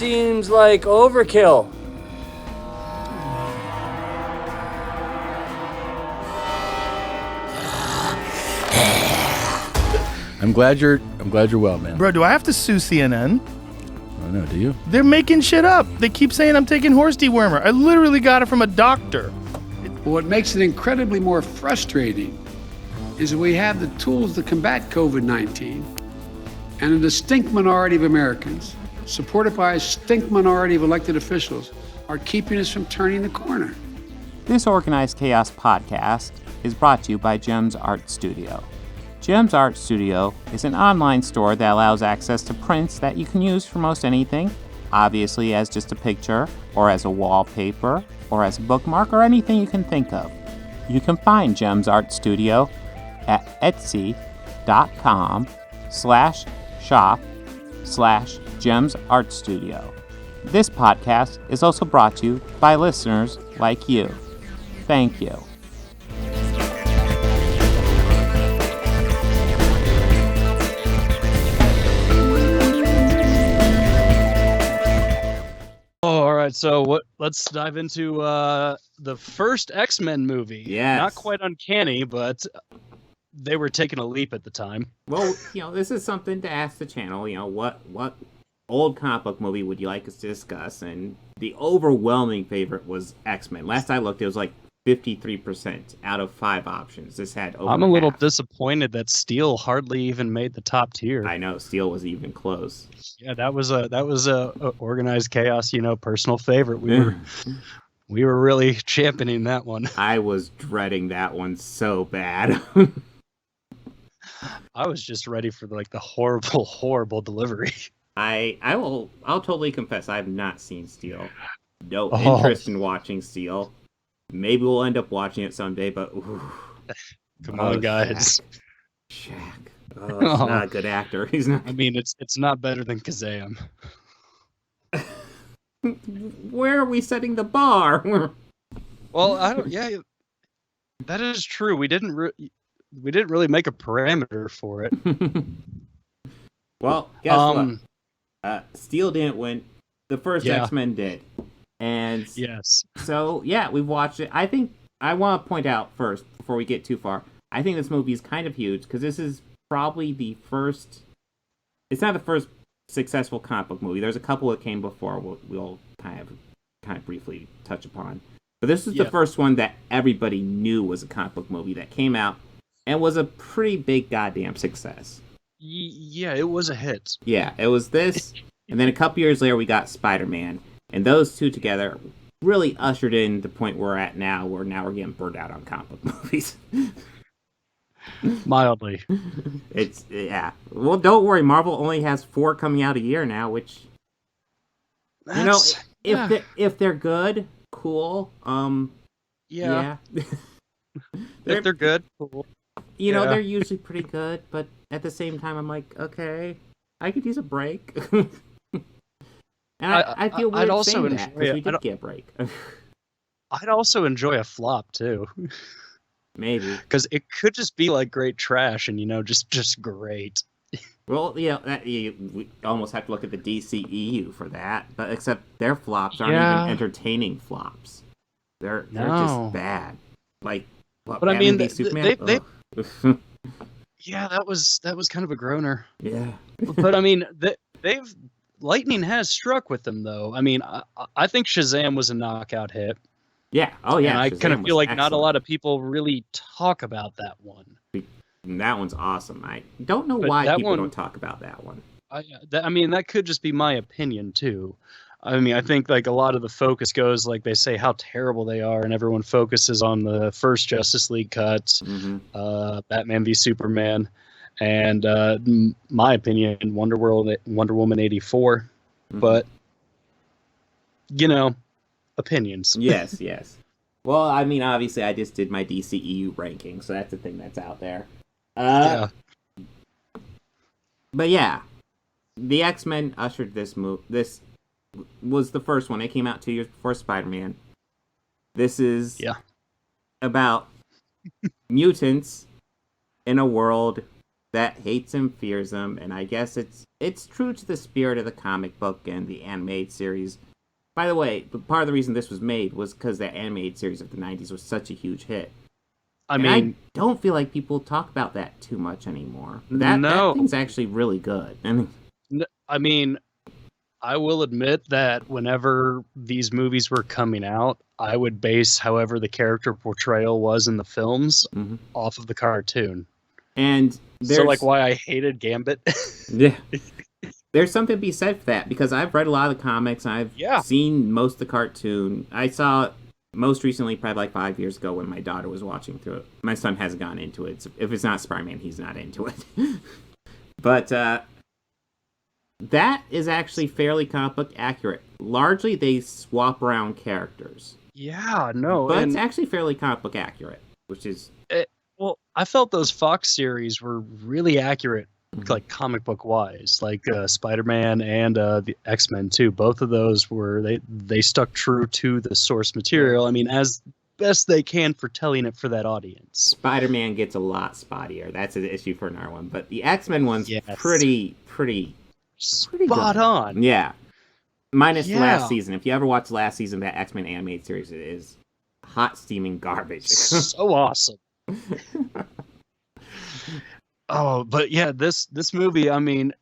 seems like overkill. I'm glad you're well, man. Bro, do I have to sue CNN? I don't know, do you? They're making shit up. They keep saying I'm taking horse dewormer. I literally got it from a doctor. What makes it incredibly more frustrating is that we have the tools to combat COVID-19, and a distinct minority of Americans, supported by a distinct minority of elected officials, are keeping us from turning the corner. This Organized Chaos podcast is brought to you by JEMS Art Studio. JEMS Art Studio is an online store that allows access to prints that you can use for most anything, obviously as just a picture, or as a wallpaper, or as a bookmark, or anything you can think of. You can find JEMS Art Studio at etsy.com/shop/JEMS Art Studio. This podcast is also brought to you by listeners like you. Thank you. All right, so let's dive into the first X-Men movie. Yes. Not quite uncanny, but they were taking a leap at the time. Well, this is something to ask the channel, what old comic book movie would you like us to discuss? And the overwhelming favorite was X-Men. Last I looked, it was like 53% out of 5 options. This had over I'm a little half. disappointed that Steel hardly even made the top tier. I know, Steel was even close. Yeah, that was a Organized Chaos, personal favorite. We were really championing that one. I was dreading that one so bad. I was just ready for the horrible delivery. I'll totally confess I have not seen Steel. No interest in watching Steel. Maybe we'll end up watching it someday, but Come on, guys. Shaq. Oh, he's not a good actor. He's not. I mean, it's not better than Kazam. Where are we setting the bar? Well, I don't. Yeah, that is true. We didn't really make a parameter for it. Well, guess what? Steel didn't win. The first X-Men did. And yes. So, yeah, we've watched it. I think I want to point out first, before we get too far, I think this movie is kind of huge, because this is probably the first... It's not the first successful comic book movie. There's a couple that came before we'll kind of briefly touch upon. But this is the first one that everybody knew was a comic book movie that came out and was a pretty big goddamn success. Yeah, it was a hit. Yeah, it was this, and then a couple years later we got Spider-Man. And those two together really ushered in the point we're at now, where now we're getting burned out on comic book movies. Mildly. Yeah. Well, don't worry. Marvel only has 4 coming out a year now, which, if they're good, cool. Yeah. If they're good, cool. They're usually pretty good, but at the same time, I'm like, okay, I could use a break. And I feel weird saying that, because we did get a break. I'd also enjoy a flop, too. Maybe. Because it could just be like great trash and, just great. Well, we almost have to look at the DCEU for that, but except their flops aren't even entertaining flops. They're just bad. Like, but I mean, Superman? Yeah, that was kind of a groaner. Yeah. But I mean, lightning has struck with them, though. I mean, I think Shazam was a knockout hit. Yeah. Oh, yeah. And I kind of feel like not a lot of people really talk about that one. That one's awesome. I don't know why people don't talk about that one. I mean, that could just be my opinion, too. I mean, I think like a lot of the focus goes, like they say how terrible they are, and everyone focuses on the first Justice League cut, Batman v Superman. And my opinion, Wonder Woman 84, but opinions. Yes. Well, I mean, obviously, I just did my DCEU ranking, so that's the thing that's out there. Yeah. But yeah, the X-Men ushered this move. This was the first one. It came out 2 years before Spider-Man. This is about mutants in a world that hates him, fears him, and I guess it's true to the spirit of the comic book and the animated series. By the way, part of the reason this was made was because that animated series of the 90s was such a huge hit. I don't feel like people talk about that too much anymore. That thing's actually really good. I mean, I will admit that whenever these movies were coming out, I would base however the character portrayal was in the films off of the cartoon. And so, like, why I hated Gambit. Yeah. There's something to be said for that, because I've read a lot of the comics, I've seen most of the cartoon. I saw most recently, probably like 5 years ago, when my daughter was watching through it. My son hasn't gone into it. So if it's not Spider-Man, he's not into it. But that is actually fairly comic book accurate. Largely, they swap around characters. Yeah, no. But it's actually fairly comic book accurate, which is... Well, I felt those Fox series were really accurate, like comic book wise, like Spider-Man and the X-Men too. Both of those were they stuck true to the source material. I mean, as best they can for telling it for that audience. Spider-Man gets a lot spottier. That's an issue for another one. But the X-Men one's pretty spot on. Yeah. Minus last season. If you ever watched last season of that X-Men animated series, it is hot steaming garbage. So awesome. Oh, but yeah, this movie, I mean,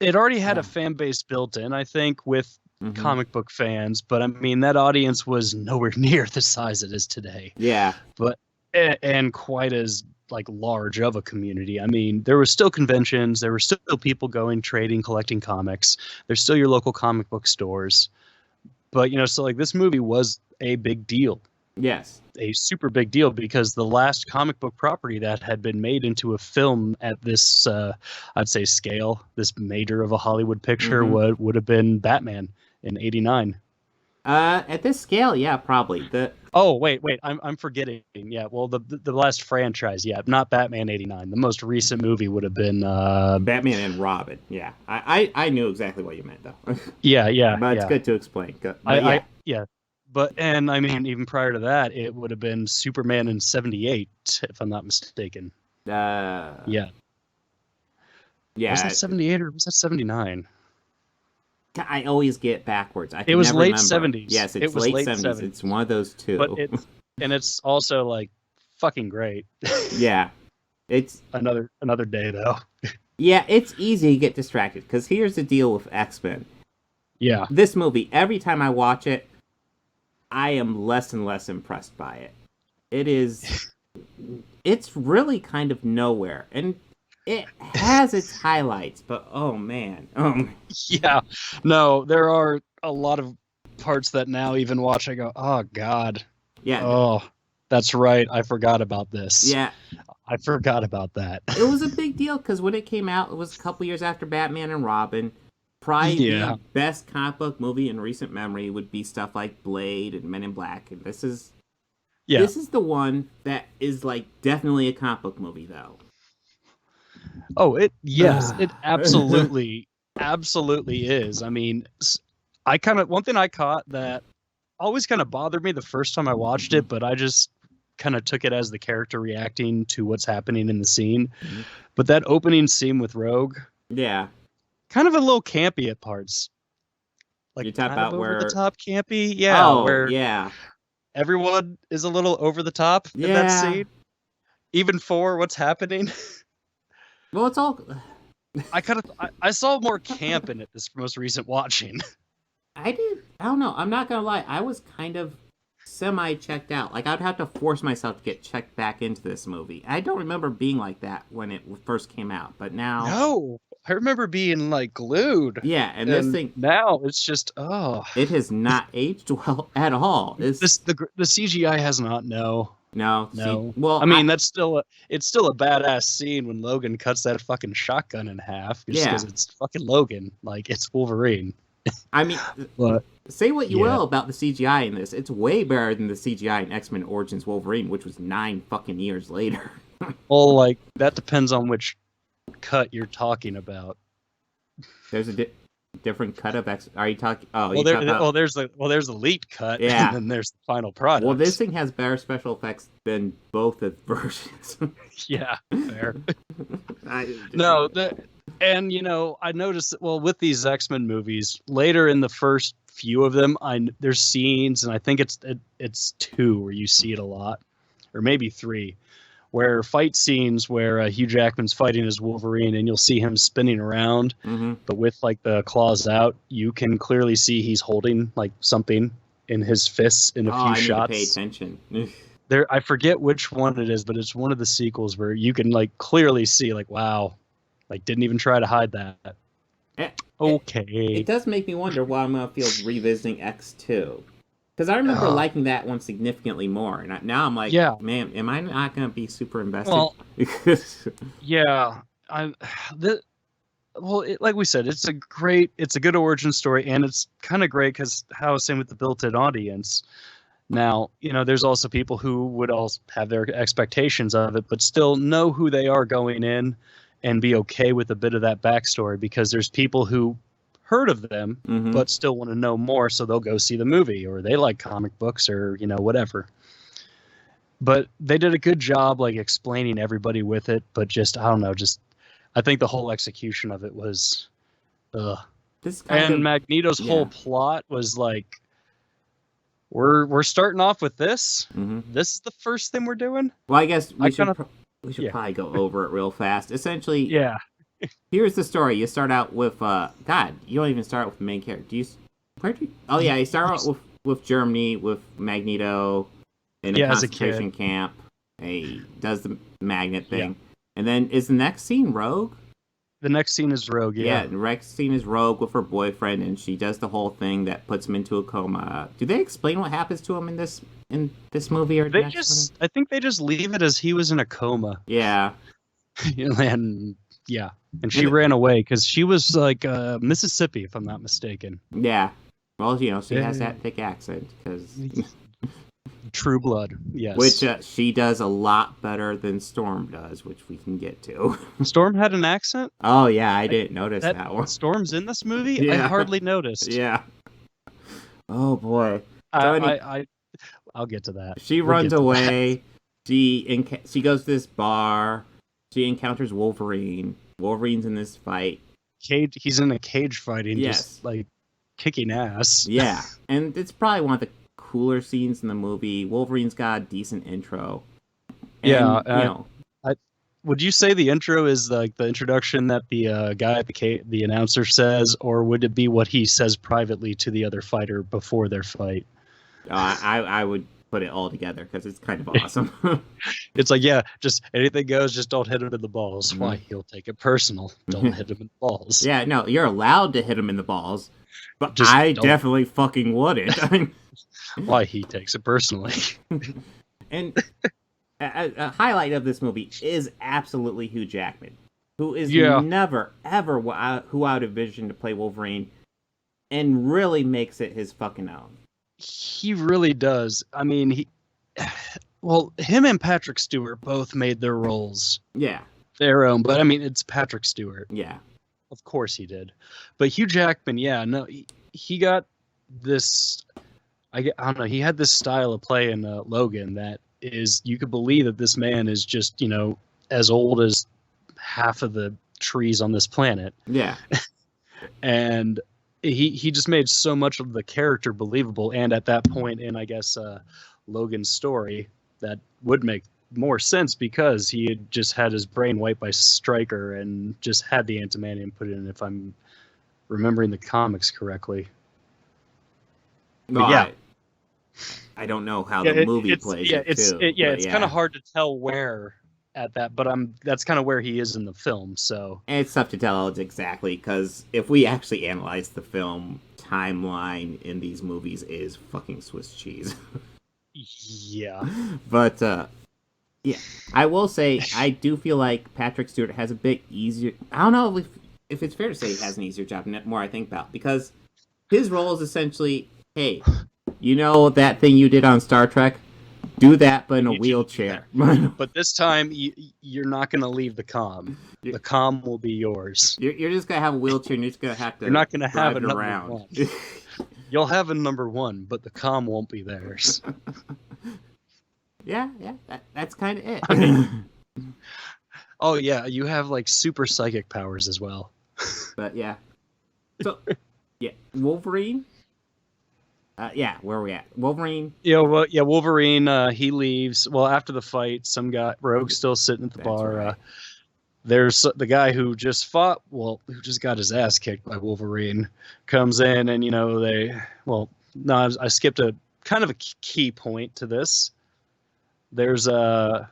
it already had a fan base built in, I think, with comic book fans, but I mean, that audience was nowhere near the size it is today. Yeah. But and quite as like large of a community. I mean, there were still conventions, there were still people going, trading, collecting comics. There's still your local comic book stores. But, you know, so like this movie was a big deal. Yes. A super big deal, because the last comic book property that had been made into a film at this, I'd say, scale, this major of a Hollywood picture would have been Batman in '89. At this scale, yeah, probably. Oh, wait, I'm forgetting. Yeah, well, the last franchise, yeah, not Batman '89. The most recent movie would have been Batman and Robin. Yeah, I knew exactly what you meant, though. Yeah. But it's good to explain. Yeah. But, and I mean, even prior to that, it would have been Superman in '78, if I'm not mistaken. Yeah. Yeah. Was that '78 or was that '79? I always get backwards. It was never late remember. '70s. Yes, it's late 70s. It's one of those two. But it's also like fucking great. Yeah. It's another day though. Yeah, it's easy to get distracted, because here's the deal with X-Men. Yeah. This movie, every time I watch it, I am less and less impressed by it. It's really kind of nowhere, and it has its highlights, but oh man. Yeah, no, there are a lot of parts that now even watch I go, oh god. Yeah. Oh, that's right, I forgot about this. Yeah. I forgot about that. It was a big deal, because when it came out, it was a couple years after Batman and Robin. Probably the best comic book movie in recent memory would be stuff like Blade and Men in Black. And this is the one that is like definitely a comic book movie, though. Oh, it absolutely is. I mean, one thing I caught that always kind of bothered me the first time I watched it, but I just kind of took it as the character reacting to what's happening in the scene. But that opening scene with Rogue, kind of a little campy at parts. Like, you talk about over where the top campy, yeah. Yeah. Everyone is a little over the top in that scene, even for what's happening. Well, it's all. I saw more camp in it this most recent watching. I don't know. I'm not gonna lie. I was kind of semi-checked out. Like, I'd have to force myself to get checked back into this movie. I don't remember being like that when it first came out, but now. No, I remember being like glued. Yeah, and this thing now it's just it has not aged well at all. The CGI has not. No. Well, I mean, it's still a badass scene when Logan cuts that fucking shotgun in half. Just because it's fucking Logan, like it's Wolverine. I mean, say what you will about the CGI in this. It's way better than the CGI in X-Men Origins Wolverine, which was 9 fucking years later. Well, like, that depends on which cut you're talking about. There's a different cut of X. Are you talking? There's the leap cut, and then there's the final product. Well, this thing has better special effects than both the versions. Yeah, fair. No, and I noticed that, well, with these X-Men movies, later in the first few of them, there's scenes, and I think it's 2 where you see it a lot, or maybe 3, where fight scenes where Hugh Jackman's fighting as Wolverine, and you'll see him spinning around, but with like the claws out, you can clearly see he's holding like something in his fists in a few shots. I need to pay attention. I forget which one it is, but it's one of the sequels where you can like clearly see like, wow, like didn't even try to hide that. Okay. It does make me wonder why I'm gonna feel revisiting X2. Because I remember liking that one significantly more, and now I'm like, man, am I not going to be super invested? Well, yeah, like we said, it's a good origin story, and it's kind of great because how I was saying with the built-in audience. Now, there's also people who would also have their expectations of it, but still know who they are going in, and be okay with a bit of that backstory, because there's people who heard of them but still want to know more, so they'll go see the movie, or they like comic books, or whatever. But they did a good job like explaining everybody with it, but I think the whole execution of it was Magneto's whole plot was like, we're starting off with this. This is the first thing we're doing. Well, I guess we should probably go over it real fast. Essentially, here's the story. You start out with God. You don't even start out with the main character. You start out with Germany, with Magneto in a concentration camp. He does the magnet thing, and then is the next scene Rogue? The next scene is Rogue. Yeah, the next scene is Rogue with her boyfriend, and she does the whole thing that puts him into a coma. Do they explain what happens to him in this movie, or I think they just leave it as he was in a coma. Yeah, and she ran away because she was like Mississippi, if I'm not mistaken. Yeah. Well, she has that thick accent because True blood, yes. Which she does a lot better than Storm does, which we can get to. Storm had an accent? Oh yeah, I didn't notice that one. Storm's in this movie? Yeah. I hardly noticed. Yeah. Oh boy. I'll get to that. She runs away. She goes to this bar. She encounters Wolverine. Wolverine's in this fight. He's in a cage fighting, just like kicking ass. Yeah, and it's probably one of the cooler scenes in the movie. Wolverine's got a decent intro. And, would you say the intro is like the introduction that the guy at the announcer says, or would it be what he says privately to the other fighter before their fight? I would put it all together because it's kind of awesome. It's like, just anything goes, just don't hit him in the balls. Why? He'll take it personal. Don't hit him in the balls. Yeah, no, you're allowed to hit him in the balls, but I definitely fucking wouldn't. Why? He takes it personally. And a highlight of this movie is absolutely Hugh Jackman, who is never, ever who I would envision to play Wolverine, and really makes it his fucking own. He really does. I mean, him and Patrick Stewart both made their roles their own, but I mean, it's Patrick Stewart. Yeah. Of course he did. But Hugh Jackman, he got this, I don't know, he had this style of play in Logan that is, you could believe that this man is just, as old as half of the trees on this planet. Yeah. And he just made so much of the character believable, and at that point in, I guess, Logan's story, that would make more sense because he had just had his brain wiped by Stryker and just had the antimatter put in, if I'm remembering the comics correctly. But I don't know how the movie plays it too. It's kind of hard to tell where at that, but that's kind of where he is in the film. So, and it's tough to tell exactly because if we actually analyze the film timeline in these movies is fucking Swiss cheese. Yeah, but I will say I do feel like Patrick Stewart has a bit easier. I don't know if it's fair to say he has an easier job. The more I think about, because his role is essentially, hey, that thing you did on Star Trek. Do that, but in a wheelchair. But this time, you're not going to leave the comm. The comm will be yours. You're just going to have a wheelchair, and you're just going to have to. You're not going to have it around. One. You'll have a number one, but the comm won't be theirs. Yeah, that's kind of it. I mean, Oh yeah, you have like super psychic powers as well. But yeah. So, yeah, Wolverine. Where are we at? Wolverine. Yeah, well, yeah, Wolverine. He leaves. Well, after the fight, some guy, Rogue's still sitting at the bar. Right. There's the guy who just fought. Well, who just got his ass kicked by Wolverine. Comes in, and I skipped a kind of a key point to this. There's I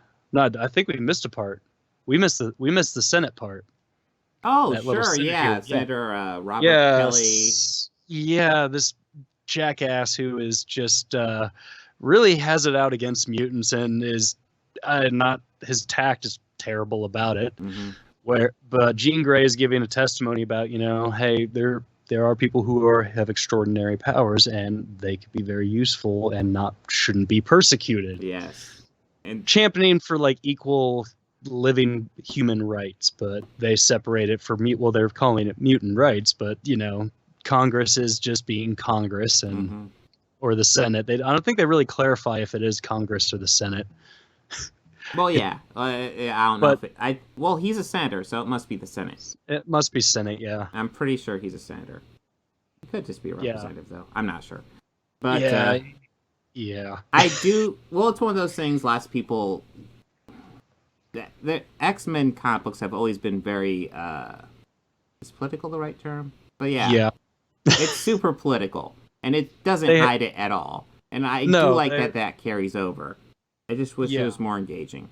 think we missed a part. We missed the Senate part. Oh, That little sure, Senator- yeah, Senator Robert Kelly. Yeah, this jackass who is just really has it out against mutants and is not, his tact is terrible about it. Mm-hmm. But Jean Grey is giving a testimony about, hey, there are people who have extraordinary powers and they could be very useful and shouldn't be persecuted. Yes, and Championing for like equal living human rights, but they separate it for they're calling it mutant rights, but Congress is just being Congress and or the Senate. I don't think they really clarify if it is Congress or the Senate. Well, yeah, I don't know. Well, he's a senator, so it must be the Senate. It must be Senate, yeah. I'm pretty sure he's a senator. He could just be a representative, though. I'm not sure. But yeah. I do. Well, it's one of those things. Lots of people. The X-Men comic books have always been very. Is political the right term? But yeah. It's super political, and it doesn't hide it at all. And I do like that carries over. I just wish it was more engaging.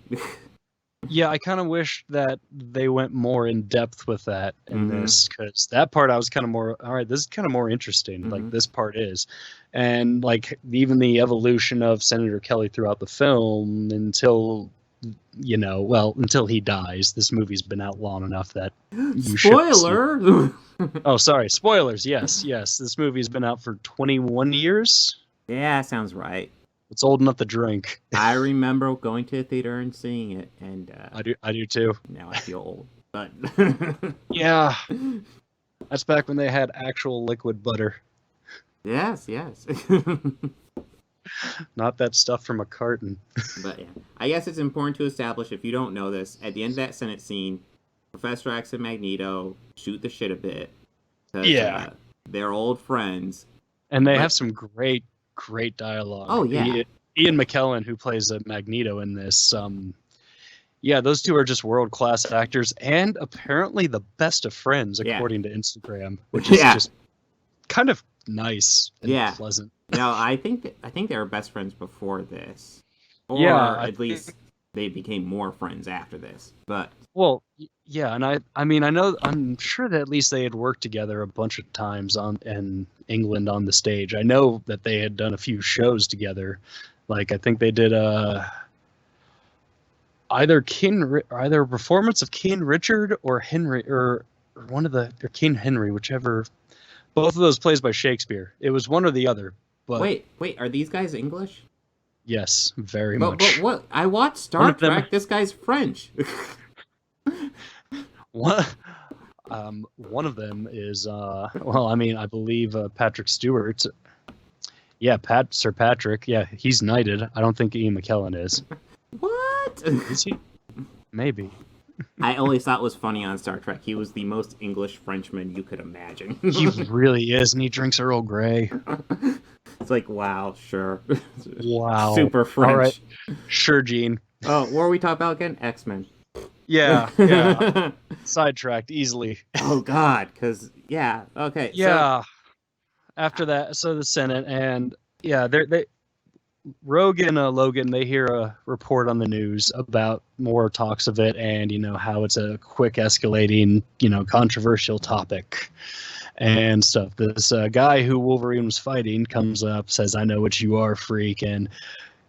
Yeah, I kind of wish that they went more in depth with that in this, because that part I was kind of more, all right, this is kind of more interesting. Like this part is, and like even the evolution of Senator Kelly throughout the film until he dies. This movie's been out long enough that you Spoiler. Oh, sorry, spoilers. Yes. This movie's been out for 21 years. Yeah, sounds right. It's old enough to drink. I remember going to the theater and seeing it, and I do too. Now I feel old, but yeah, that's back when they had actual liquid butter. Yes. Not that stuff from a carton. But yeah, I guess it's important to establish, if you don't know this, at the end of that Senate scene, Professor X and Magneto shoot the shit a bit. Yeah, they're old friends, and they have some great dialogue. Oh yeah, Ian McKellen, who plays Magneto in this. Those two are just world-class actors, and apparently the best of friends, according to Instagram, which is just kind of nice and pleasant. No, I think they were best friends before this, or at least they became more friends after this. But and I'm sure that at least they had worked together a bunch of times in England on the stage. I know that they had done a few shows together. Like I think they did either a performance of King Richard or Henry or King Henry, whichever. Both of those plays by Shakespeare. It was one or the other. But wait, are these guys English? Yes, very much. But what? I watched Star Trek. This guy's French. What? One of them is I believe Patrick Stewart. Yeah, Sir Patrick. Yeah, he's knighted. I don't think Ian McKellen is. What? Is he? Maybe. I always thought it was funny on Star Trek. He was the most English Frenchman you could imagine. He really is, and he drinks Earl Grey. It's like, wow, sure. Wow. Super French. All right. Sure, Gene. Oh, what were we talking about again? X-Men. Yeah. Sidetracked easily. Oh, God, because, okay. Yeah. So, after that, so the Senate, and, Rogue and Logan, they hear a report on the news about more talks of it and, how it's a quick escalating, controversial topic and stuff. This guy who Wolverine was fighting comes up, says, "I know what you are, freak," and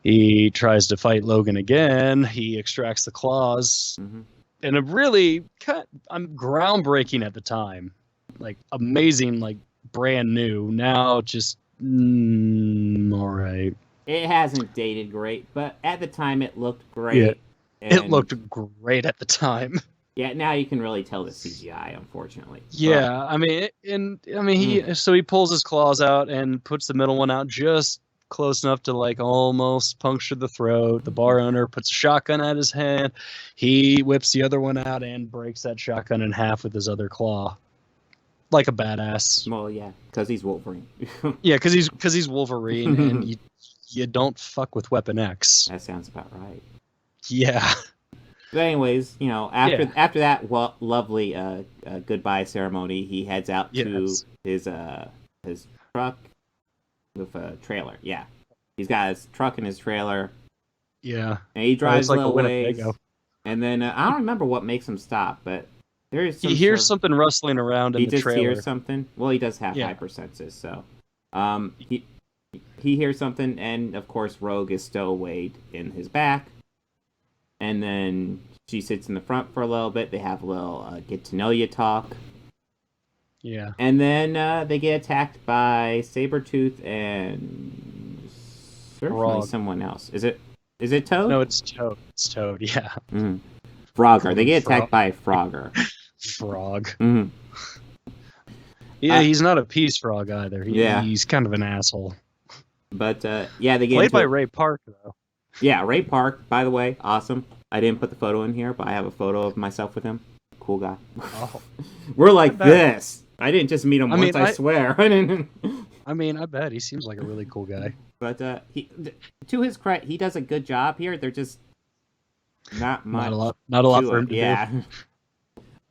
he tries to fight Logan again. He extracts the claws, and it really groundbreaking at the time, like amazing, like brand new. Now just all right. It hasn't dated great, but at the time it looked great. Yeah, it looked great at the time. Yeah, now you can really tell the CGI, unfortunately. Yeah, but, he pulls his claws out and puts the middle one out just close enough to like almost puncture the throat. The bar owner puts a shotgun at his hand. He whips the other one out and breaks that shotgun in half with his other claw, like a badass. Well, yeah, because he's Wolverine. Yeah, because he's Wolverine, and you don't fuck with Weapon X. That sounds about right. Yeah. But anyways, after that lovely goodbye ceremony, he heads out to his truck with a trailer. Yeah, he's got his truck and his trailer. Yeah, and he drives like a little ways, and then I don't remember what makes him stop, but there's he hears something rustling around in the trailer. He just hears something. Well, he does have hypersenses, so he hears something, and of course, Rogue is stowaway in his back. And then she sits in the front for a little bit. They have a little get-to-know-you talk. Yeah. And then they get attacked by Sabretooth and certainly someone else. Is it Toad? No, it's Toad. It's Toad, yeah. Mm-hmm. Frogger. They get attacked by Frogger. Frog. Mm-hmm. Yeah, he's not a peace frog either. He's kind of an asshole. But, they get played by Ray Park, though. Yeah, Ray Park, by the way, awesome. I didn't put the photo in here, but I have a photo of myself with him. Cool guy. Oh. We're like this. I didn't just meet him once, I swear. I mean, I bet. He seems like a really cool guy. But to his credit, he does a good job here. They're just not much. Not a lot for him to do. Yeah.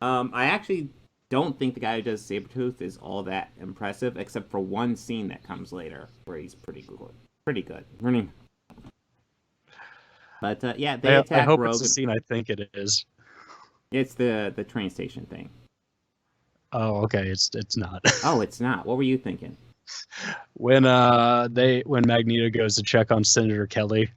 I actually don't think the guy who does Sabretooth is all that impressive, except for one scene that comes later, where he's pretty good. But they attack I hope Rogue. it's the scene I think it is. It's the train station thing. Oh, okay. It's not. Oh, it's not. What were you thinking? When Magneto goes to check on Senator Kelly,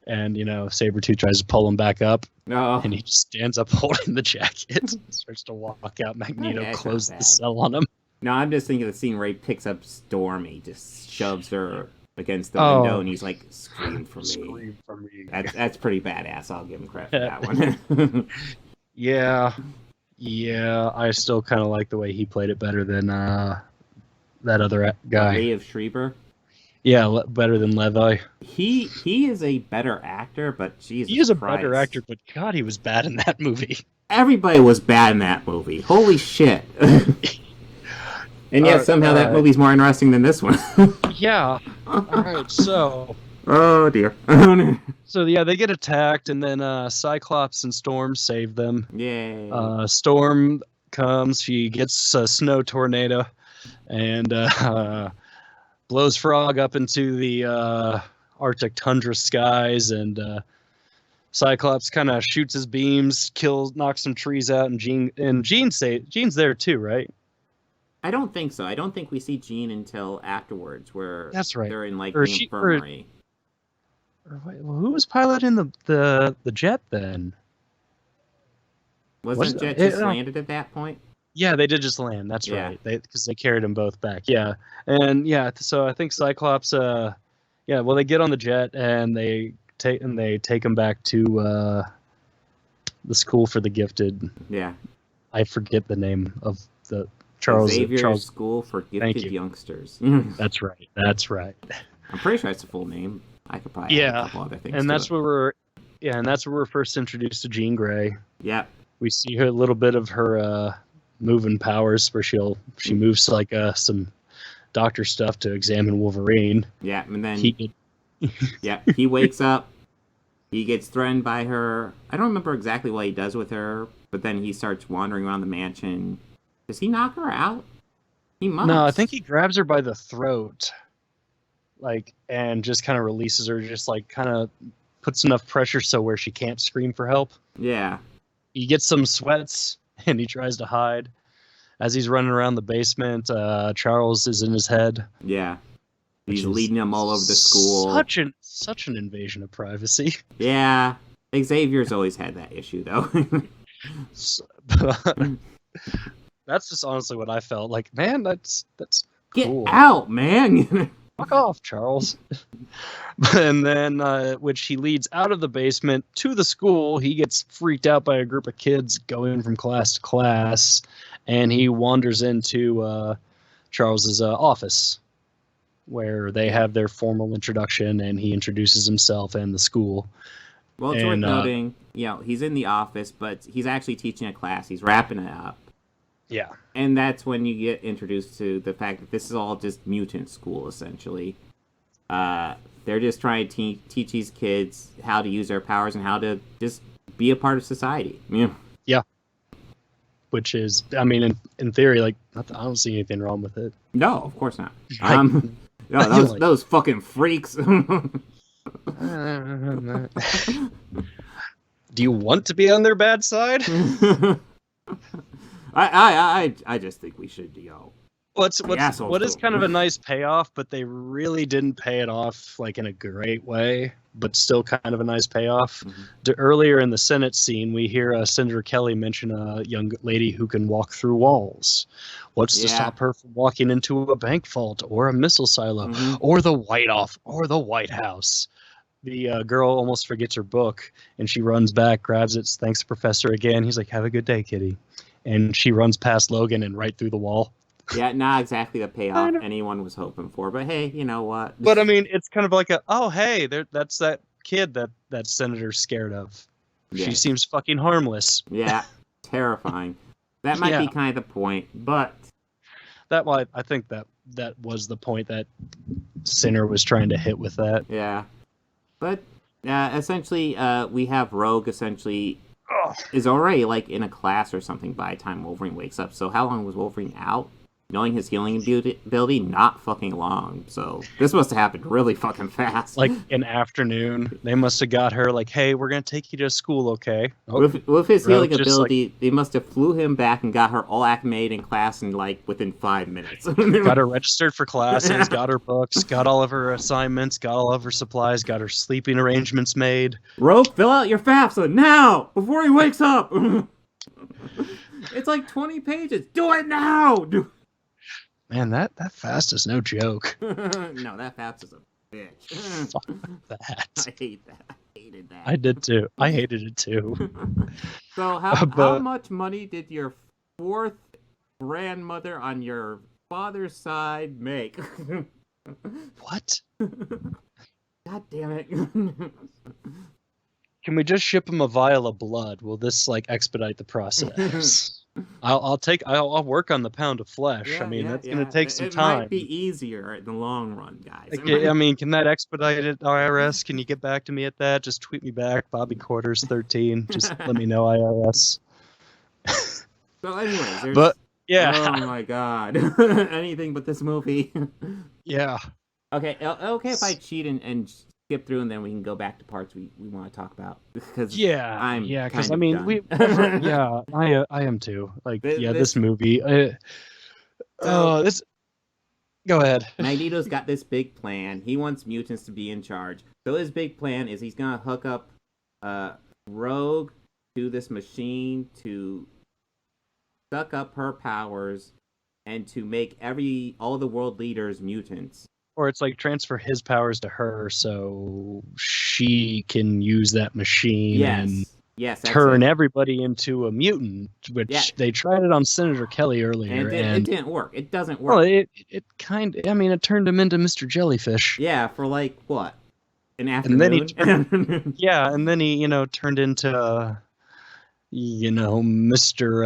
and Sabretooth tries to pull him back up, and he just stands up holding the jacket, starts to walk out. Magneto closes the cell on him. No, I'm just thinking of the scene where he picks up Storm, he just shoves her against the window, and he's like, "Scream for me." Scream for me. That's pretty badass. I'll give him credit for that one. Yeah. I still kind of like the way he played it better than that other guy. Ray of Schreiber. Yeah, better than Levi. He is a better actor, but Jesus he is a Christ. better actor, but God, he was bad in that movie. Everybody was bad in that movie. Holy shit. And yet somehow that movie's more interesting than this one. Yeah. All right, so... Oh, dear. So, yeah, they get attacked, and then Cyclops and Storm save them. Yay. Storm comes, she gets a snow tornado, and blows Frog up into the Arctic tundra skies, and Cyclops kind of shoots his beams, knocks some trees out, and Jean's there too, right? I don't think so. I don't think we see Jean until afterwards, where that's right. They're in like the infirmary. Who was piloting the jet then? Wasn't the jet just landed at that point? Yeah, they did just land. That's right. Because they carried them both back. Yeah, and so I think Cyclops. They get on the jet and they take him back to the school for the gifted. Yeah, I forget the name of the Xavier's School for Gifted Youngsters. That's right. I'm pretty sure that's the full name. I could probably add a couple other things. And that's where we're first introduced to Jean Grey. Yeah, we see her a little bit of her moving powers, where she moves like some doctor stuff to examine Wolverine. Yeah, and then he wakes up. He gets threatened by her. I don't remember exactly what he does with her, but then he starts wandering around the mansion. Does he knock her out? He must. No, I think he grabs her by the throat, and just kind of releases her, just kind of puts enough pressure so where she can't scream for help. Yeah. He gets some sweats, and he tries to hide. As he's running around the basement, Charles is in his head. Yeah. He's leading him all over the school. Such an invasion of privacy. Yeah. Xavier's always had that issue, though. That's just honestly what I felt like. Man, that's cool. Get out, man! Fuck off, Charles. And then, which he leads out of the basement to the school. He gets freaked out by a group of kids going from class to class, and he wanders into Charles's office. where they have their formal introduction and he introduces himself and the school. Well, it's worth noting, he's in the office, but he's actually teaching a class. He's wrapping it up. Yeah. And that's when you get introduced to the fact that this is all just mutant school, essentially. They're just trying to teach these kids how to use their powers and how to just be a part of society. Yeah. Which is, I mean, in theory, like, I don't see anything wrong with it. No, of course not. Those fucking freaks. Do you want to be on their bad side? I just think we should, What is kind of a nice payoff, but they really didn't pay it off like in a great way, but still kind of a nice payoff. Mm-hmm. Earlier in the Senate scene, we hear Senator Kelly mention a young lady who can walk through walls. What's to stop her from walking into a bank vault or a missile silo or the White House? The girl almost forgets her book, and she runs back, grabs it, thanks Professor again. He's like, "Have a good day, kitty." And she runs past Logan and right through the wall. Yeah, not exactly the payoff anyone was hoping for, but hey, you know what? But I mean, it's kind of like that's that kid that senator's scared of. Yeah. She seems fucking harmless. Yeah, terrifying. That might be kind of the point, but I think that was the point that Singer was trying to hit with that. Yeah, but essentially, we have Rogue essentially is already like in a class or something by the time Wolverine wakes up. So how long was Wolverine out? Knowing his healing ability, not fucking long. So this must have happened really fucking fast. Like an afternoon. They must have got her like, "Hey, we're going to take you to school, okay?" With his healing ability, they must have flew him back and got her all acclimated in class in like within 5 minutes. Got her registered for classes, got her books, got all of her assignments, got all of her supplies, got her sleeping arrangements made. Rogue, fill out your FAFSA now, before he wakes up. It's like 20 pages. Do it now! Man, that fast is no joke. No, that fast is a bitch. Fuck that. I hate that. I hated that. I did too. I hated it too. So how much money did your fourth grandmother on your father's side make? What? God damn it. Can we just ship him a vial of blood? Will this like expedite the process? I'll work on the pound of flesh. Yeah, I mean, that's going to take some time. It might be easier in the long run, guys. I mean, can that expedite it, IRS? Can you get back to me at that? Just tweet me back, Bobby Quarters 13. Just let me know, IRS. So anyways, but yeah. Oh my god. Anything but this movie. Yeah. Okay if I cheat and skip through and then we can go back to parts we want to talk about. Because I mean done. I am too. Like this movie. This. Go ahead. Magneto's got this big plan. He wants mutants to be in charge. So his big plan is he's gonna hook up Rogue to this machine to suck up her powers and to make all the world leaders mutants. Or it's like transfer his powers to her so she can use that machine and turn everybody into a mutant, which they tried it on Senator Kelly earlier. And it didn't work. It doesn't work. Well, it it turned him into Mr. Jellyfish. Yeah, for like, what? An afternoon? And then he and then he, turned into, Mr.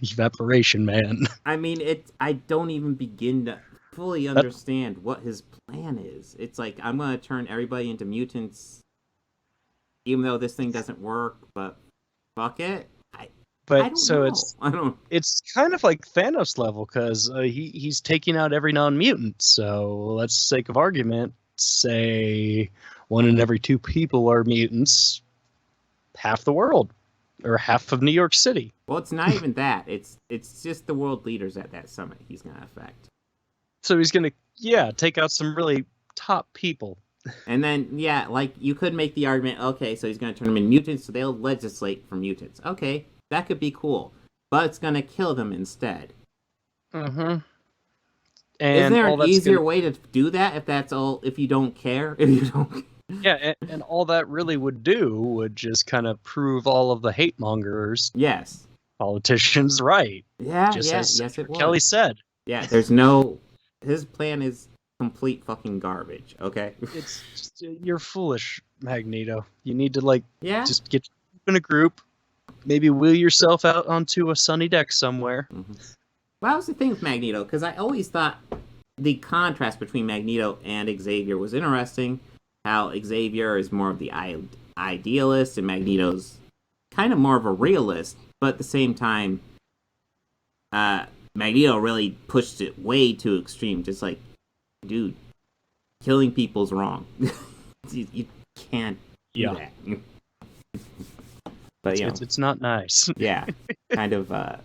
Evaporation Man. I mean, I don't even begin to fully understand what his plan is. It's like, I'm going to turn everybody into mutants, even though this thing doesn't work, but fuck it. I don't know. It's kind of like Thanos level, because he's taking out every non-mutant. So let's sake of argument, say 1 in every 2 people are mutants, half the world, or half of New York City. Well, it's not even that. It's just the world leaders at that summit he's going to affect. So he's going to, take out some really top people. And then, like, you could make the argument, okay, so he's going to turn them into mutants, so they'll legislate for mutants. Okay, that could be cool. But it's going to kill them instead. Mm-hmm. Is there an easier way to do that if you don't care? Yeah, and all that really would do would just kind of prove all of the hate mongers. Yes. Politicians right. Yeah, just yes, it would. Kelly said. Yeah, his plan is complete fucking garbage. Okay. It's just, you're foolish, Magneto. You need to Yeah. just get in a group, maybe wheel yourself out onto a sunny deck somewhere. Mm-hmm. Well, that was the thing with Magneto, because I always thought the contrast between Magneto and Xavier was interesting. How Xavier is more of the idealist, and Magneto's kind of more of a realist. But at the same time, Magneto really pushed it way too extreme. Just like, dude, killing people's wrong. you can't do that. But it's not nice. Yeah, kind of.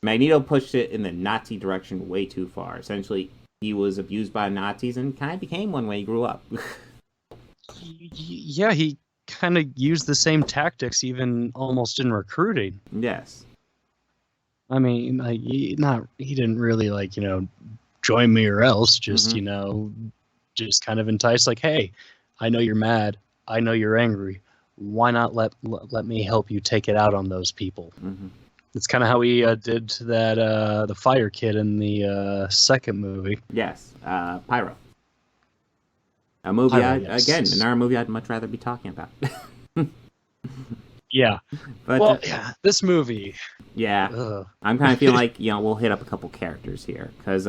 Magneto pushed it in the Nazi direction way too far. Essentially, he was abused by Nazis and kind of became one when he grew up. Yeah, he kind of used the same tactics, even almost in recruiting. Yes. I mean, he didn't really join me or else. Just just kind of entice. Like, hey, I know you're mad. I know you're angry. Why not let me help you take it out on those people? Mm-hmm. It's kind of how he did that the Fire Kid in the second movie. Yes, Pyro. A movie, another movie I'd much rather be talking about. Yeah. But, this movie. Yeah. Ugh. I'm kind of feeling like, we'll hit up a couple characters here. Because,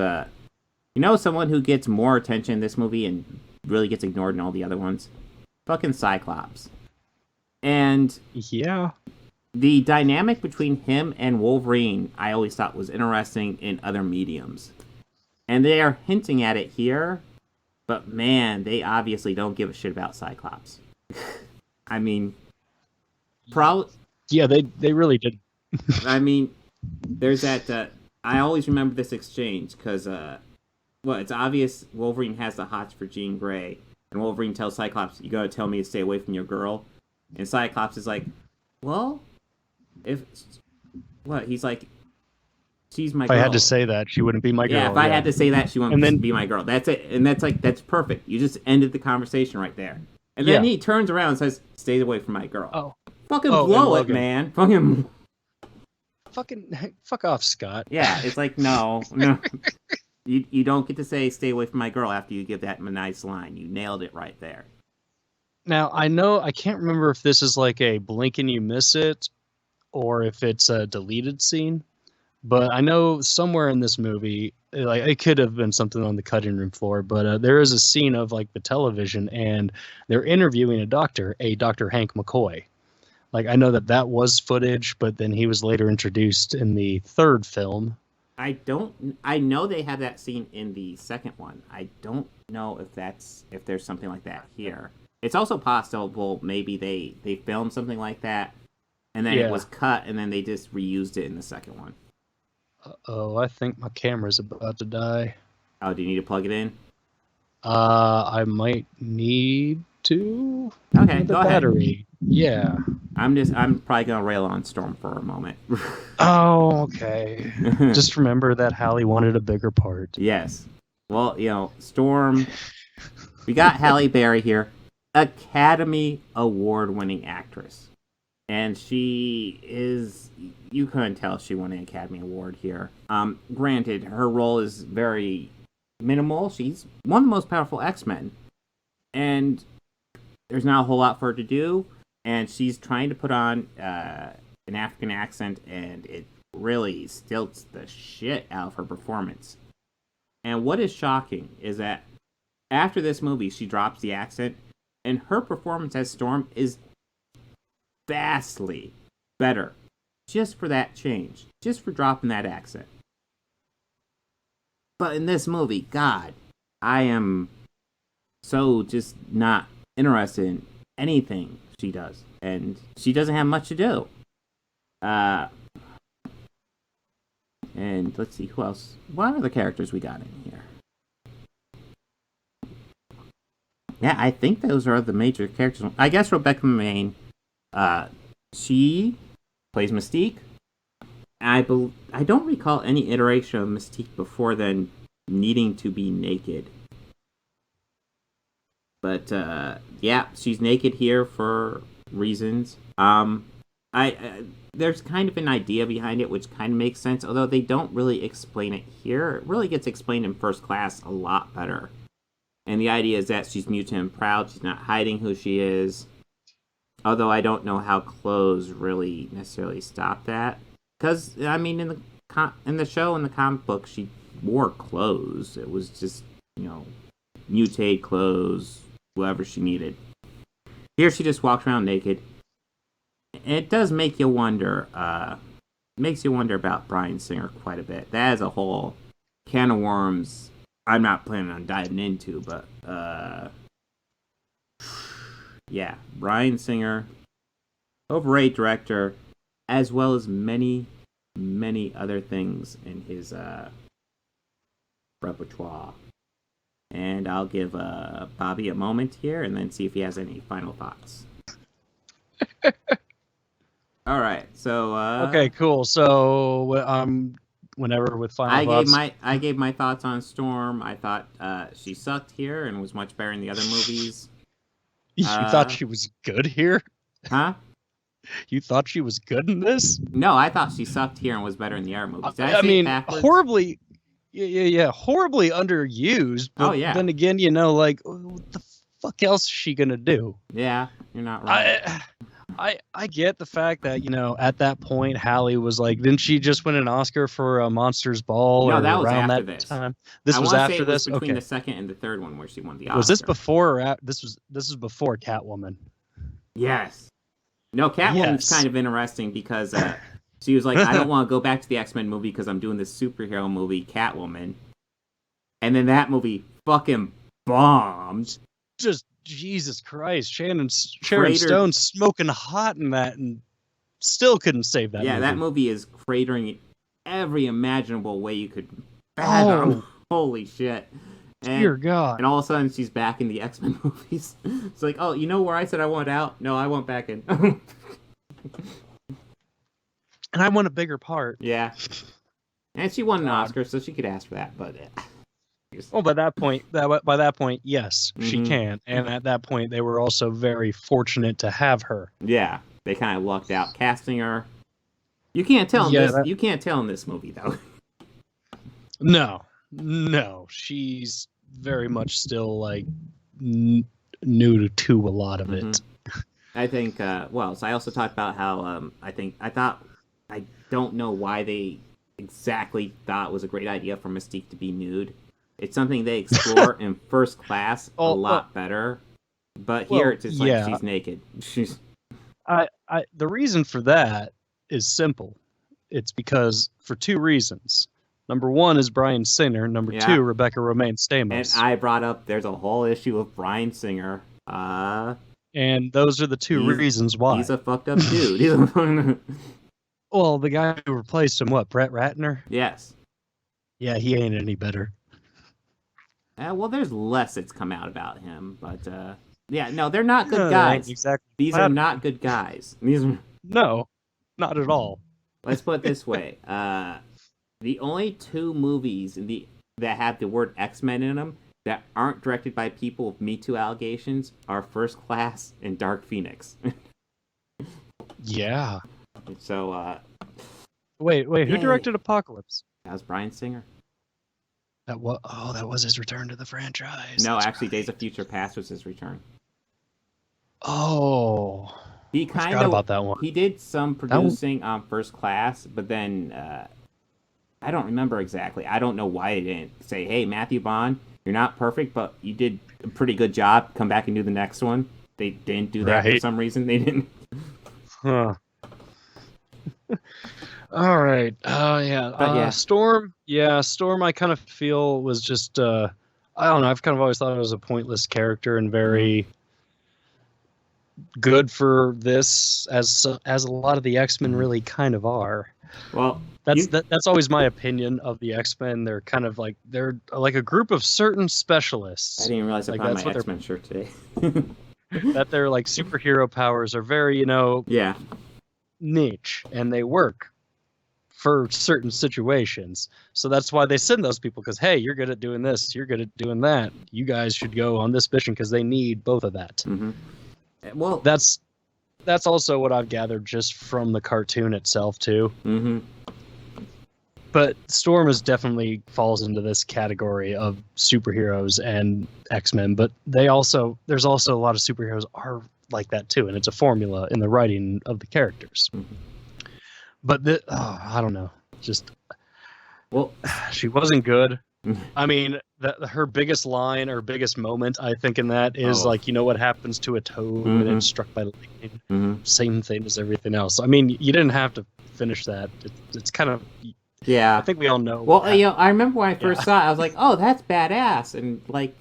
someone who gets more attention in this movie and really gets ignored in all the other ones? Fucking Cyclops. And... yeah. The dynamic between him and Wolverine, I always thought was interesting in other mediums. And they are hinting at it here, but man, they obviously don't give a shit about Cyclops. I mean, probably... Yeah, they really did. I mean, there's that... I always remember this exchange, because, it's obvious Wolverine has the hots for Jean Grey, and Wolverine tells Cyclops, you gotta tell me to stay away from your girl. And Cyclops is like, well... He's like, she's my girl. If I had to say that, she wouldn't be my girl. Yeah, if I had to say that, she wouldn't be my girl. That's it. And that's perfect. You just ended the conversation right there. And then he turns around and says, stay away from my girl. Oh. Fucking blow it, man. Fucking fuck off, Scott. Yeah, it's like, no. You don't get to say stay away from my girl after you give that nice line. You nailed it right there. Now, I can't remember if this is like a blink and you miss it, or if it's a deleted scene, but I know somewhere in this movie, it could have been something on the cutting room floor, but there is a scene of the television, and they're interviewing a Dr. Hank McCoy. I know that was footage, but then he was later introduced in the third film. I know they have that scene in the second one. I don't know if there's something like that here. It's also possible maybe they filmed something like that, and then it was cut, and then they just reused it in the second one. Oh, I think my camera's about to die. Oh, do you need to plug it in? I might need to. Okay, go battery. Ahead. Yeah. I'm probably gonna rail on Storm for a moment. Oh, okay. Just remember that Halle wanted a bigger part. Yes. Well, Storm. We got Halle Berry here, Academy Award-winning actress. And she is, you couldn't tell she won an Academy Award here. Granted, her role is very minimal. She's one of the most powerful X-Men. And there's not a whole lot for her to do. And she's trying to put on an African accent, and it really stilts the shit out of her performance. And what is shocking is that after this movie, she drops the accent, and her performance as Storm is vastly better just for that change, just for dropping that accent. But in this movie, God, I am so just not interested in anything she does, and she doesn't have much to do. And let's see, who else? What other characters we got in here? Yeah, I think those are the major characters. I guess Rebecca Romijn, she plays Mystique. I don't recall any iteration of Mystique before then needing to be naked. But, yeah, she's naked here for reasons. there's kind of an idea behind it, which kind of makes sense, although they don't really explain it here. It really gets explained in First Class a lot better. And the idea is that she's mutant and proud. She's not hiding who she is. Although I don't know how clothes really necessarily stop that. Because, I mean, in the show, in the comic book, she wore clothes. It was just, mutate clothes, whatever she needed. Here she just walks around naked. It does make you wonder, makes you wonder about Bryan Singer quite a bit. That is a whole can of worms I'm not planning on diving into, but, yeah, Bryan Singer, overrated director, as well as many, many other things in his, repertoire. And I'll give, Bobby a moment here and then see if he has any final thoughts. All right, so okay, cool. So whenever with final thoughts, I gave my thoughts on Storm. I thought she sucked here and was much better in the other movies. You thought she was good here? Huh? You thought she was good in this? No, I thought she sucked here and was better in the other movies. I mean, horribly, horribly underused. But then again, what the fuck else is she gonna do? Yeah, you're not right. I get the fact that, at that point, Halle was like, didn't she just win an Oscar for Monsters Ball? No, or that was around after that this. time? This was after this? Between the second and the third one where she won the Oscar. Was this before or this was before Catwoman? Yes. No, Catwoman's kind of interesting because she was like, I don't want to go back to the X-Men movie because I'm doing this superhero movie, Catwoman. And then that movie fucking bombed. Just Jesus Christ, Sharon Stone smoking hot in that and still couldn't save that movie. Yeah, that movie is cratering every imaginable way you could fathom. Holy shit. Dear God. And all of a sudden she's back in the X-Men movies. It's like, oh, you know where I said I want out? No, I want back in. And I want a bigger part. Yeah. And she won an Oscar, so she could ask for that, but... Oh, by that point, yes, she can. And at that point, they were also very fortunate to have her. Yeah, they kind of lucked out casting her. You can't tell in this. You can't tell in this movie though. No, she's very much still like new to a lot of it. I think. So I also talked about how I don't know why they exactly thought it was a great idea for Mystique to be nude. It's something they explore in First Class a lot better, but here it's just like she's naked. The reason for that is simple. It's because for two reasons. Number one is Bryan Singer. Number two, Rebecca Romijn Stamos. And I brought up there's a whole issue of Bryan Singer. And those are the two reasons why. He's a fucked up dude. Well, the guy who replaced him, Brett Ratner? Yes. Yeah, he ain't any better. Well, there's less that's come out about him, but they're not good guys. Exactly. These are not good guys. No, not at all. Let's put it this way: the only two movies that have the word X-Men in them that aren't directed by people with Me Too allegations are First Class and Dark Phoenix. Yeah. So. Wait, who directed Apocalypse? That was Bryan Singer. That was his return to the franchise. No, actually, Days of Future Past was his return. Oh, he forgot about that one. He did some producing on First Class, but then I don't remember exactly. I don't know why they didn't say, "Hey, Matthew Bond, you're not perfect, but you did a pretty good job. Come back and do the next one." They didn't do that for some reason. They didn't. Huh. All right. Storm. Yeah, Storm. I kind of feel was just. I don't know. I've kind of always thought it was a pointless character and very good for this, as a lot of the X-Men really kind of are. Well, that's always my opinion of the X-Men. They're kind of like a group of certain specialists. I didn't realize I found my X-Men shirt today. That their like superhero powers are very niche, and they work for certain situations. So that's why they send those people, because, hey, you're good at doing this, you're good at doing that. You guys should go on this mission because they need both of that. Mm-hmm. Well, that's that's also what I've gathered just from the cartoon itself too. Mm-hmm. But Storm is definitely falls into this category of superheroes and X-Men, but there's also a lot of superheroes are like that too, and it's a formula in the writing of the characters. Mm-hmm. But I don't know, just she wasn't good. I mean, her biggest line or biggest moment, I think, in that is like, you know what happens to a toad when it's struck by lightning? Mm-hmm. Same thing as everything else. I mean, you didn't have to finish that. It's kind of. Yeah. I think we all know. Well, I remember when I first saw it, I was like, oh, that's badass. And, like,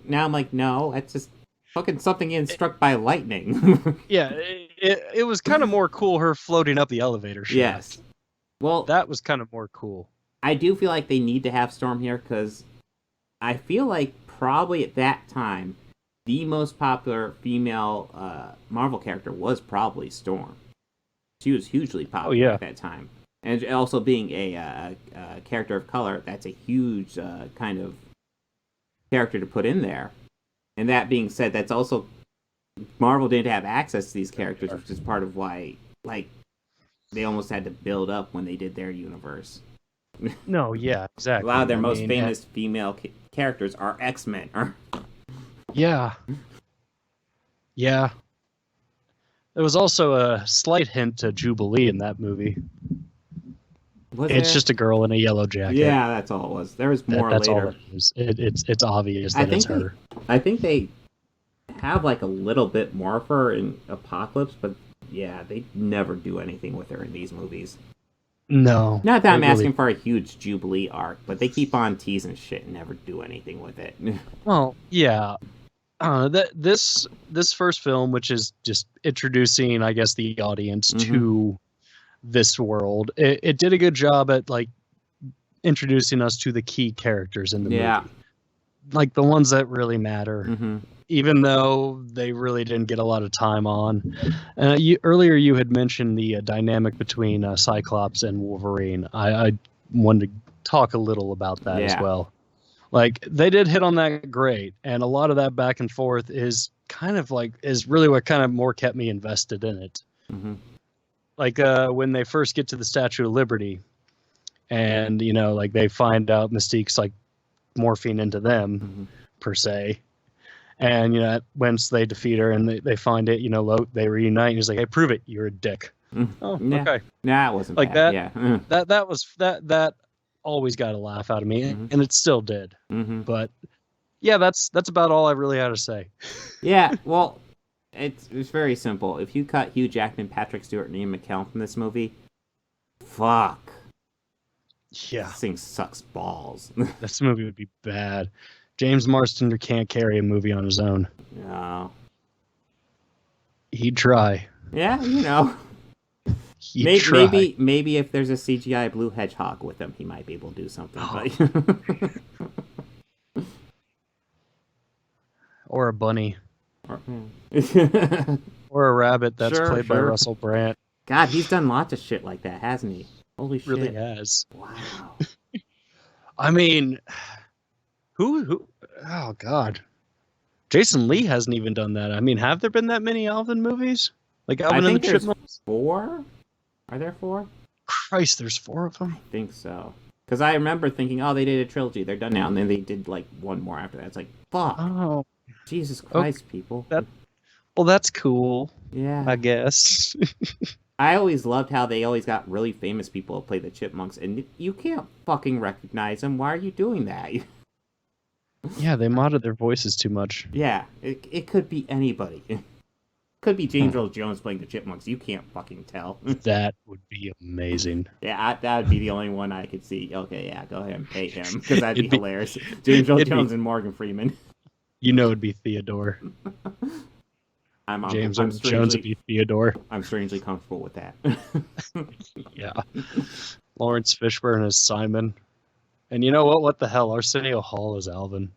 now I'm like, no, it's just fucking something getting struck by lightning. Yeah, it was kind of more cool, her floating up the elevator shaft. Yes. Well, that was kind of more cool. I do feel like they need to have Storm here because I feel like probably at that time, the most popular female Marvel character was probably Storm. She was hugely popular at that time. And also being a character of color, that's a huge kind of character to put in there. And that being said, that's also... Marvel didn't have access to these characters, which is part of why, like, they almost had to build up when they did their universe. No, yeah, exactly. A lot of their most famous female characters are X-Men. Yeah. Yeah. There was also a slight hint to Jubilee in that movie. It's just a girl in a yellow jacket. Yeah, that's all it was. There was more that's later. All it is. It's obvious that it's her. I think they have like a little bit more of her in Apocalypse, but yeah, they never do anything with her in these movies. No. Not that I'm asking for a huge Jubilee arc, but they keep on teasing shit and never do anything with it. Well, yeah. This first film, which is just introducing, I guess, the audience to this world, it did a good job at like introducing us to the key characters in the movie, like the ones that really matter, even though they really didn't get a lot of time on. Earlier you had mentioned the dynamic between Cyclops and Wolverine. I wanted to talk a little about that as well. Like, they did hit on that great, and a lot of that back and forth is kind of like, is really what kind of more kept me invested in it. Like, when they first get to the Statue of Liberty, and, you know, like, they find out Mystique's, like, morphine into them, per se. And, you know, once they defeat her and they find it, you know, they reunite, and he's like, hey, prove it, you're a dick. Oh, okay. Nah, it wasn't like bad. that. That always got a laugh out of me, and it still did. But yeah, that's about all I really had to say. Yeah, well, it's very simple. If you cut Hugh Jackman, Patrick Stewart, and Ian McKellen from this movie, fuck. Yeah, this thing sucks balls. This movie would be bad. James Marsden can't carry a movie on his own. No. He'd try. Yeah, you know. Maybe if there's a CGI blue hedgehog with him, he might be able to do something. But... or a bunny. Or a rabbit that's played by Russell Brand. God, he's done lots of shit like that, hasn't he? Holy shit. Really has. Wow. I mean, who? Oh, God. Jason Lee hasn't even done that. I mean, have there been that many Alvin movies? Like Alvin and the Chipmunks? 4? Are there 4? Christ, there's 4 of them? I think so. Because I remember thinking, oh, they did a trilogy. They're done now. And then they did, like, one more after that. It's like, fuck. Oh. Jesus Christ, people. Well, that's cool. Yeah. I guess. I always loved how they always got really famous people to play the Chipmunks. And you can't fucking recognize them. Why are you doing that? Yeah, they modded their voices too much. Yeah. It could be anybody. Could be James Earl Jones playing the Chipmunks. You can't fucking tell. That would be amazing. Yeah, that would be the only one I could see. Okay, yeah, go ahead and pay him, because that'd be hilarious. James Earl Jones and Morgan Freeman. You know it'd be Theodore. James Earl Jones would be Theodore. I'm strangely comfortable with that. Yeah. Lawrence Fishburne as Simon. And you know what? What the hell? Arsenio Hall is Alvin.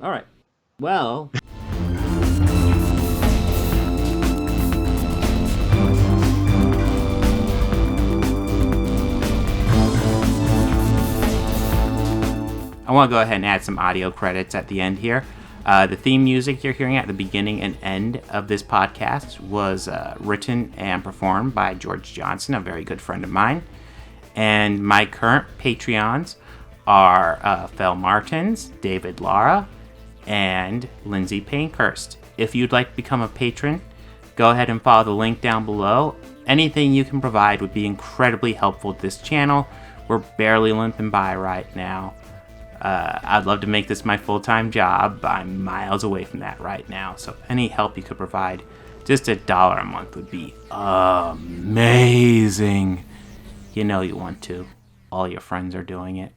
All right. Well... I want to go ahead and add some audio credits at the end here. The theme music you're hearing at the beginning and end of this podcast was written and performed by George Janssen, a very good friend of mine. And my current Patreons are Fel Martins, David Lara, and Lindsay Pankhurst. If you'd like to become a patron, go ahead and follow the link down below. Anything you can provide would be incredibly helpful to this channel. We're barely limping by right now. I'd love to make this my full-time job. I'm miles away from that right now. So any help you could provide, just $1 a month would be amazing. You know you want to. All your friends are doing it.